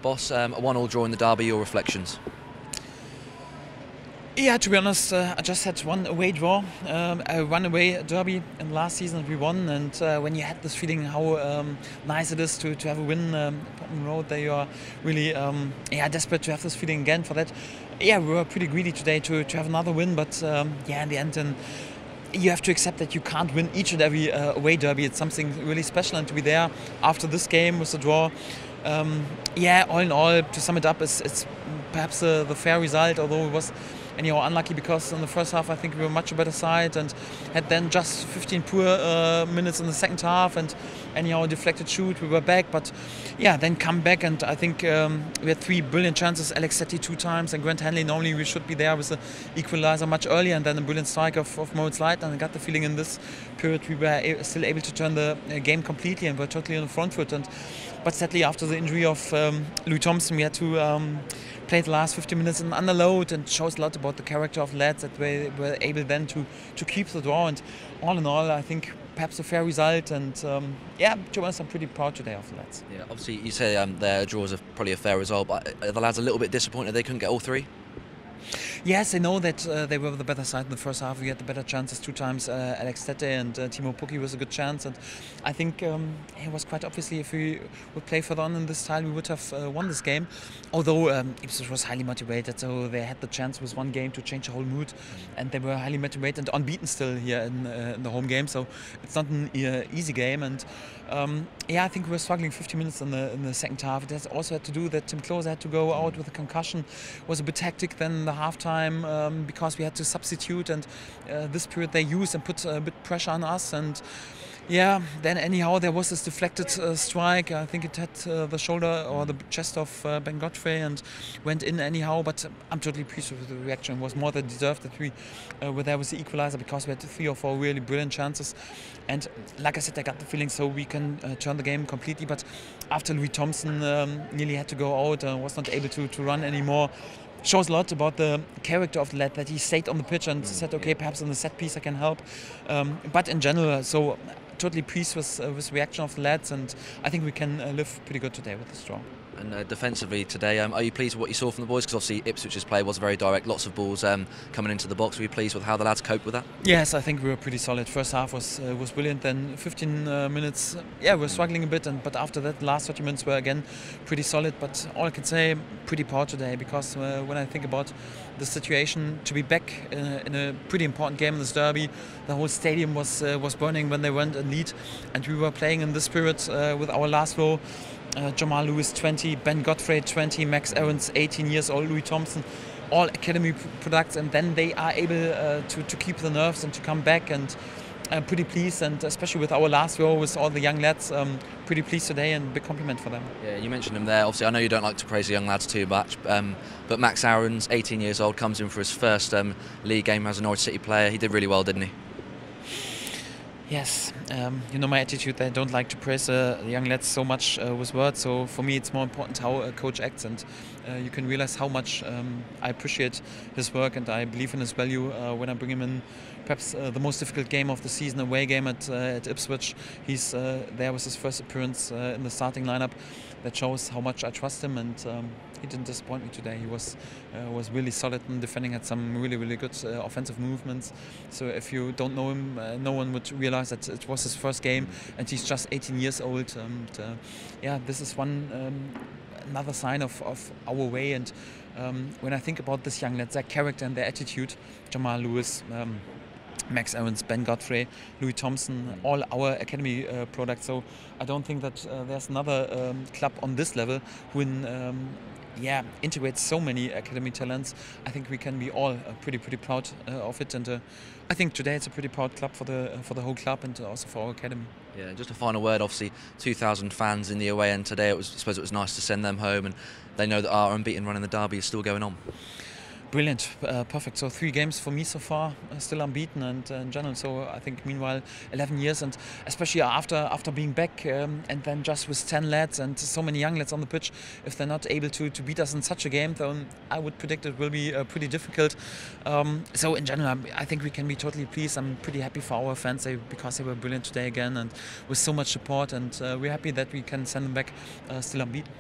Boss, a 1-1 draw in the derby, your reflections? Yeah, to be honest, I just had one away draw, a one-away derby, and last season we won. And when you had this feeling how nice it is to have a win, Portman Road, they are really desperate to have this feeling again. For that, yeah, we were pretty greedy today to have another win. But in the end, you have to accept that you can't win each and every away derby. It's something really special, and to be there after this game with the draw. All in all, to sum it up, it's perhaps the fair result, although it was anyhow unlucky because in the first half I think we were much better side and had then just 15 poor minutes in the second half, and anyhow deflected shoot, we were back, but then come back, and I think we had 3 brilliant chances. Alex Setti 2 times, and Grant Hanley, normally we should be there with the equaliser much earlier, and then a brilliant strike of Moritz Leitner. And I got the feeling in this period we were still able to turn the game completely and were totally on the front foot. But sadly, after the injury of Louis Thompson, we had to play the last 50 minutes in underload, and shows a lot about the character of lads that they were able then to keep the draw. And all in all, I think perhaps a fair result. And to be honest, I'm pretty proud today of the lads. Yeah, obviously you say their draws are probably a fair result, but are the lads a little bit disappointed they couldn't get all 3? Yes, I know that they were the better side in the first half. We had the better chances 2 times. Alex Tete and Timo Pukki was a good chance, and I think it was quite obviously if we would play further on in this style, we would have won this game. Although Ipswich was highly motivated, so they had the chance with one game to change the whole mood, and they were highly motivated and unbeaten still here in the home game. So it's not an easy game, and I think we were struggling 50 minutes in the second half. It has also had to do that Tim Klose had to go out with a concussion. Was a bit hectic then in the halftime because we had to substitute, and this period they used and put a bit pressure on us. And then anyhow there was this deflected strike. I think it had the shoulder or the chest of Ben Godfrey and went in anyhow. But I'm totally pleased with the reaction. It was more than deserved that we were there with the equaliser, because we had 3 or 4 really brilliant chances. And like I said, I got the feeling so we can turn the game completely. But after Louis Thompson nearly had to go out, was not able to run anymore, shows a lot about the character of the lad, that he stayed on the pitch and said, okay, perhaps in the set piece I can help. But in general, so totally pleased with the reaction of the lads, and I think we can live pretty good today with this draw. And defensively today, are you pleased with what you saw from the boys? Because obviously Ipswich's play was very direct, lots of balls coming into the box. Were you pleased with how the lads coped with that? Yes, I think we were pretty solid. First half was brilliant. Then 15 minutes, we were struggling a bit, but after that, the last 30 minutes were again pretty solid. But all I can say, pretty proud today, because when I think about the situation, to be back in a pretty important game in this derby, the whole stadium was burning when they went in lead, and we were playing in this spirit with our last row. Jamal Lewis 20, Ben Godfrey 20, Max Aarons 18 years old, Louis Thompson, all academy products, and then they are able to keep the nerves and to come back. And I'm pretty pleased, and especially with our last row with all the young lads, pretty pleased today, and big compliment for them. Yeah, you mentioned him there. Obviously, I know you don't like to praise the young lads too much, but Max Aarons, 18 years old, comes in for his first league game as a Norwich City player. He did really well, didn't he? Yes, you know my attitude. I don't like to praise the young lads so much with words. So for me, it's more important how a coach acts, and you can realize how much I appreciate his work, and I believe in his value when I bring him in. Perhaps the most difficult game of the season, away game at Ipswich. He's there with his first appearance in the starting lineup. That shows how much I trust him, and he didn't disappoint me today. He was really solid in defending, had some really good offensive movements. So if you don't know him, no one would realize that it was his first game, and he's just 18 years old. And this is another sign of our way. And when I think about this young lads, their character and their attitude, Jamal Lewis, Max Aarons, Ben Godfrey, Louis Thompson, all our academy products. So I don't think that there's another club on this level who integrates so many academy talents. I think we can be all pretty proud of it, and I think today it's a pretty proud club for the whole club, and also for our academy. Yeah, just a final word. Obviously, 2,000 fans in the away end today. I suppose it was nice to send them home, and they know that our unbeaten run in the derby is still going on. Brilliant, perfect. So 3 games for me so far, still unbeaten, and in general. So I think meanwhile 11 years, and especially after being back, and then just with 10 lads and so many young lads on the pitch, if they're not able to beat us in such a game, then I would predict it will be pretty difficult. So in general, I think we can be totally pleased. I'm pretty happy for our fans because they were brilliant today again, and with so much support, and we're happy that we can send them back still unbeaten.